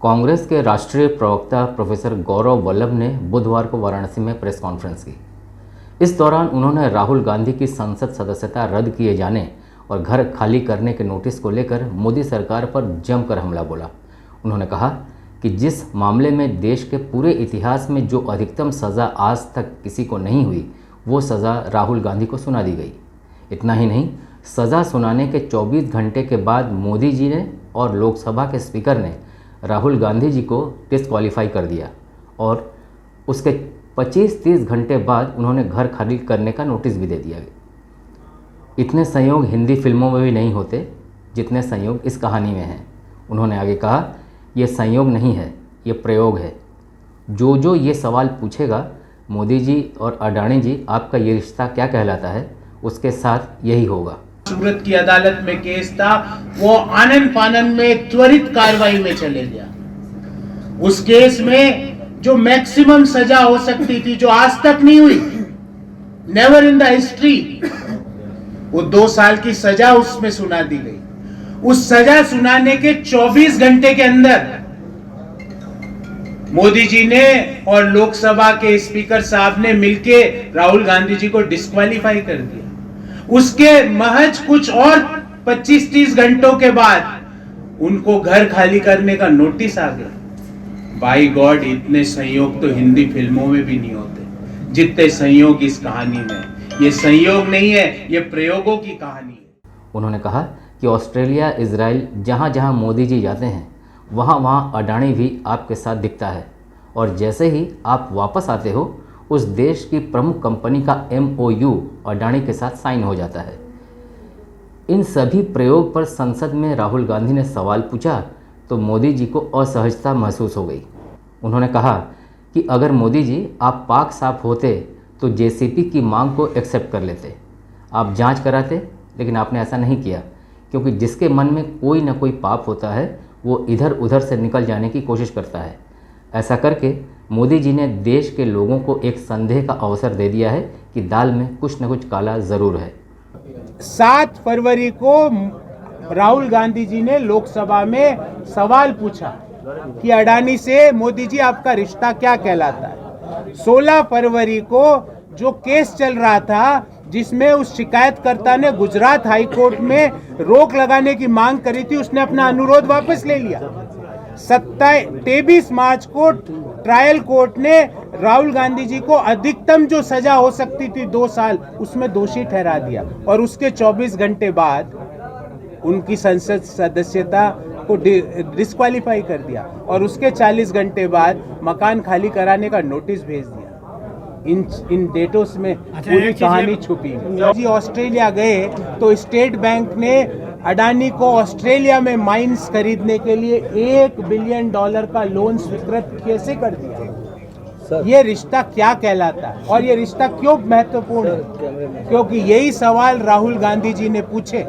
कांग्रेस के राष्ट्रीय प्रवक्ता प्रोफेसर गौरव वल्लभ ने बुधवार को वाराणसी में प्रेस कॉन्फ्रेंस की। इस दौरान उन्होंने राहुल गांधी की संसद सदस्यता रद्द किए जाने और घर खाली करने के नोटिस को लेकर मोदी सरकार पर जमकर हमला बोला। उन्होंने कहा कि जिस मामले में देश के पूरे इतिहास में जो अधिकतम सज़ा आज तक किसी को नहीं हुई, वो सज़ा राहुल गांधी को सुना दी गई। इतना ही नहीं, सज़ा सुनाने के 24 घंटे के बाद मोदी जी ने और लोकसभा के स्पीकर ने राहुल गांधी जी को डिस्क्वालीफाई कर दिया और उसके 25-30 घंटे बाद उन्होंने घर खाली करने का नोटिस भी दे दिया। इतने संयोग हिंदी फिल्मों में भी नहीं होते जितने संयोग इस कहानी में हैं। उन्होंने आगे कहा, ये संयोग नहीं है, ये प्रयोग है। जो ये सवाल पूछेगा, मोदी जी और अडानी जी, आपका ये रिश्ता क्या कहलाता है, उसके साथ यही होगा। सूरत की अदालत में केस था, वो आनन फानन में त्वरित कार्रवाई में चले गया। उस केस में जो मैक्सिमम सजा हो सकती थी, जो आज तक नहीं हुई, नेवर इन द हिस्ट्री, वो 2 साल की सजा उसमें सुना दी गई। उस सजा सुनाने के 24 घंटे के अंदर मोदी जी ने और लोकसभा के स्पीकर साहब ने मिलके राहुल गांधी जी को डिस्क्वालीफाई कर दिया। उसके महज कुछ और 25-30 घंटों के बाद उनको घर खाली करने का नोटिस आ गया। बाय गॉड, इतने संयोग तो हिंदी फिल्मों में भी नहीं होते जितने संयोग इस कहानी में। ये संयोग नहीं है, ये प्रयोगों की कहानी है। उन्होंने कहा कि ऑस्ट्रेलिया, इजराइल, जहां जहां मोदी जी जाते हैं वहां वहां अडानी भी आपके साथ दिखता है और जैसे ही आप वापस आते हो, उस देश की प्रमुख कंपनी का MOU अडानी के साथ साइन हो जाता है। इन सभी प्रयोग पर संसद में राहुल गांधी ने सवाल पूछा तो मोदी जी को असहजता महसूस हो गई। उन्होंने कहा कि अगर मोदी जी आप पाक साफ होते तो JCP की मांग को एक्सेप्ट कर लेते, आप जांच कराते, लेकिन आपने ऐसा नहीं किया, क्योंकि जिसके मन में कोई ना कोई पाप होता है वो इधर उधर से निकल जाने की कोशिश करता है। ऐसा करके मोदी जी ने देश के लोगों को एक संदेह का अवसर दे दिया है कि दाल में कुछ न कुछ काला ज़रूर है। 7 फरवरी को राहुल गांधी जी ने लोकसभा में सवाल पूछा कि अडानी से मोदी जी आपका रिश्ता क्या कहलाता है। 16 फरवरी को जो केस चल रहा था, जिसमें उस शिकायतकर्ता ने गुजरात हाई कोर्ट में रोक लगाने की मांग करी थी, उसने अपना अनुरोध वापस ले लिया। 23 मार्च को ट्रायल कोर्ट ने राहुल गांधी जी को अधिकतम जो सजा हो सकती थी 2 साल, उसमें दोषी ठहरा दिया और उसके 24 घंटे बाद उनकी संसद सदस्यता को डिस्क्वालीफाई कर दिया और उसके 40 घंटे बाद मकान खाली कराने का नोटिस भेज दिया। इन डेटों में पूरी कहानी छुपी है। जी ऑस्ट्रेलिया गए तो स्टेट बैंक ने अडानी को ऑस्ट्रेलिया में माइंस खरीदने के लिए $1 बिलियन का लोन स्वीकृत कैसे कर दिया? ये रिश्ता क्या कहलाता है और ये रिश्ता क्यों महत्वपूर्ण है? क्योंकि यही सवाल राहुल गांधी जी ने पूछे।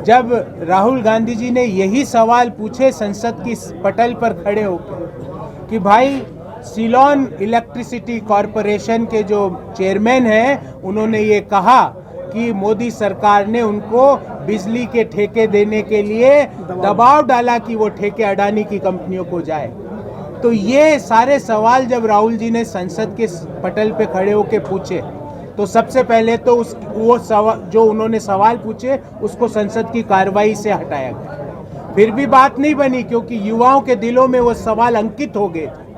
जब राहुल गांधी जी ने यही सवाल पूछे संसद की पटल पर खड़े होकर कि भाई, सीलोन इलेक्ट्रिसिटी कॉरपोरेशन के जो चेयरमैन हैं, उन्होंने ये कहा कि मोदी सरकार ने उनको बिजली के ठेके देने के लिए दबाव डाला कि वो ठेके अडानी की कंपनियों को जाए। तो ये सारे सवाल जब राहुल जी ने संसद के पटल पे खड़े होकर पूछे, तो सबसे पहले तो वो सवाल जो उन्होंने सवाल पूछे उसको संसद की कार्रवाई से हटाया गया। फिर भी बात नहीं बनी, क्योंकि युवाओं के दिलों में वो सवाल अंकित हो गए थे।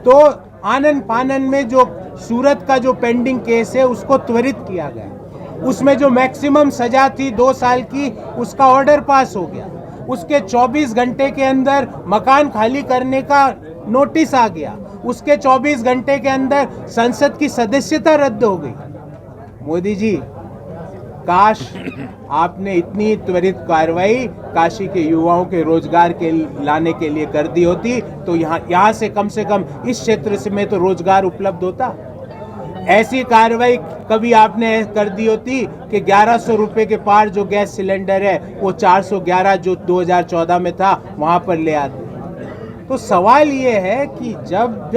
तो आनन फानन में जो सूरत का जो पेंडिंग केस है उसको त्वरित किया गया। उसमें जो मैक्सिमम सजा थी 2 साल की, उसका ऑर्डर पास हो गया। उसके 24 घंटे के अंदर मकान खाली करने का नोटिस आ गया। उसके 24 घंटे के अंदर संसद की सदस्यता रद्द हो गई। मोदी जी, काश आपने इतनी त्वरित कार्रवाई काशी के युवाओं के रोजगार के लाने के लिए कर दी होती तो यहाँ से कम इस क्षेत्र से में तो रोजगार उपलब्ध होता। ऐसी कार्रवाई कभी आपने कर दी होती कि 1100 रुपए के पार जो गैस सिलेंडर है वो 411 जो 2014 में था वहां पर ले आते। तो सवाल ये है कि जब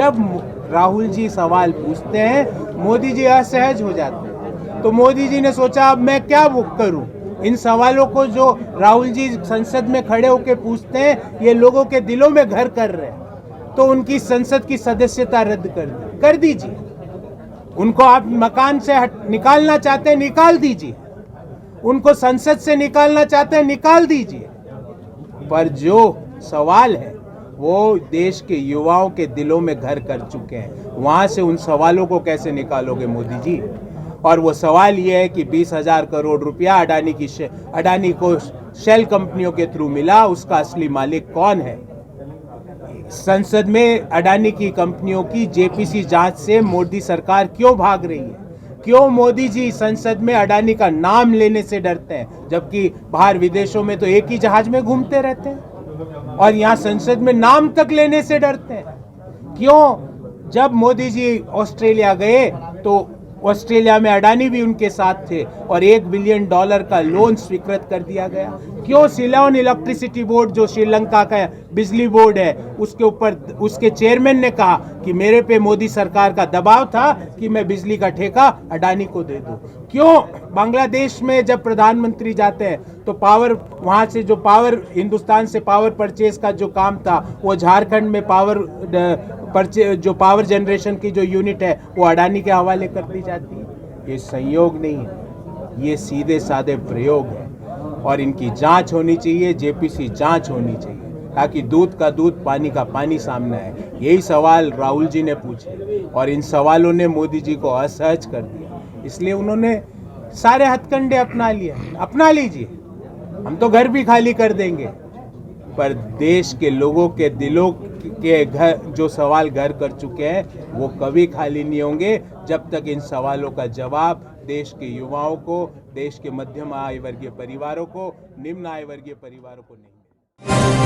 राहुल जी सवाल पूछते हैं, मोदी जी असहज हो जाते हैं। तो मोदी जी ने सोचा अब मैं क्या वो करूं, इन सवालों को जो राहुल जी संसद में खड़े होकर पूछते हैं, ये लोगों के दिलों में घर कर रहे हैं, तो उनकी संसद की सदस्यता रद्द कर दीजिए। उनको आप मकान से निकालना चाहते हैं, निकाल दीजिए। उनको संसद से निकालना चाहते हैं, निकाल दीजिए। पर जो सवाल है वो देश के युवाओं के दिलों में घर कर चुके हैं, वहां से उन सवालों को कैसे निकालोगे मोदी जी? और वो सवाल ये है कि 20,000 करोड़ रुपया अडानी को शेल कंपनियों के थ्रू मिला, उसका असली मालिक कौन है? संसद में अडानी की कंपनियों की जेपीसी जांच से मोदी सरकार क्यों भाग रही है? क्यों मोदी जी संसद में अडानी का नाम लेने से डरते हैं, जबकि बाहर विदेशों में तो एक ही जहाज में घूमते रहते हैं, और यहाँ संसद में नाम तक लेने से डरते हैं? क्यों? जब मोदी जी ऑस्ट्रेलिया गए तो ऑस्ट्रेलिया में अडानी भी उनके साथ थे और $1 बिलियन का लोन स्वीकृत कर दिया गया। क्यों सिलोन इलेक्ट्रिसिटी बोर्ड, जो श्रीलंका का बिजली बोर्ड है, उसके ऊपर उसके चेयरमैन ने कहा कि मेरे पे मोदी सरकार का दबाव था कि मैं बिजली का ठेका अडानी को दे दूं? क्यों बांग्लादेश में जब प्रधानमंत्री जाते हैं तो पावर, वहां से जो पावर, हिंदुस्तान से पावर परचेज का जो काम था वो झारखंड में जो पावर जनरेशन की जो यूनिट है वो अडानी के हवाले कर दी जाती है? ये संयोग नहीं है, ये सीधे साधे प्रयोग है, और इनकी जांच होनी चाहिए, जेपीसी जांच होनी चाहिए, ताकि दूध का दूध पानी का पानी सामने आए। यही सवाल राहुल जी ने पूछे और इन सवालों ने मोदी जी को असहज कर दिया, इसलिए उन्होंने सारे हथकंडे अपना लिया। अपना लीजिए, हम तो घर भी खाली कर देंगे, पर देश के लोगों के दिलों के घर जो सवाल घर कर चुके हैं वो कभी खाली नहीं होंगे जब तक इन सवालों का जवाब देश के युवाओं को, देश के मध्यम आय वर्गीय परिवारों को, निम्न आय वर्गीय परिवारों को नहीं मिले।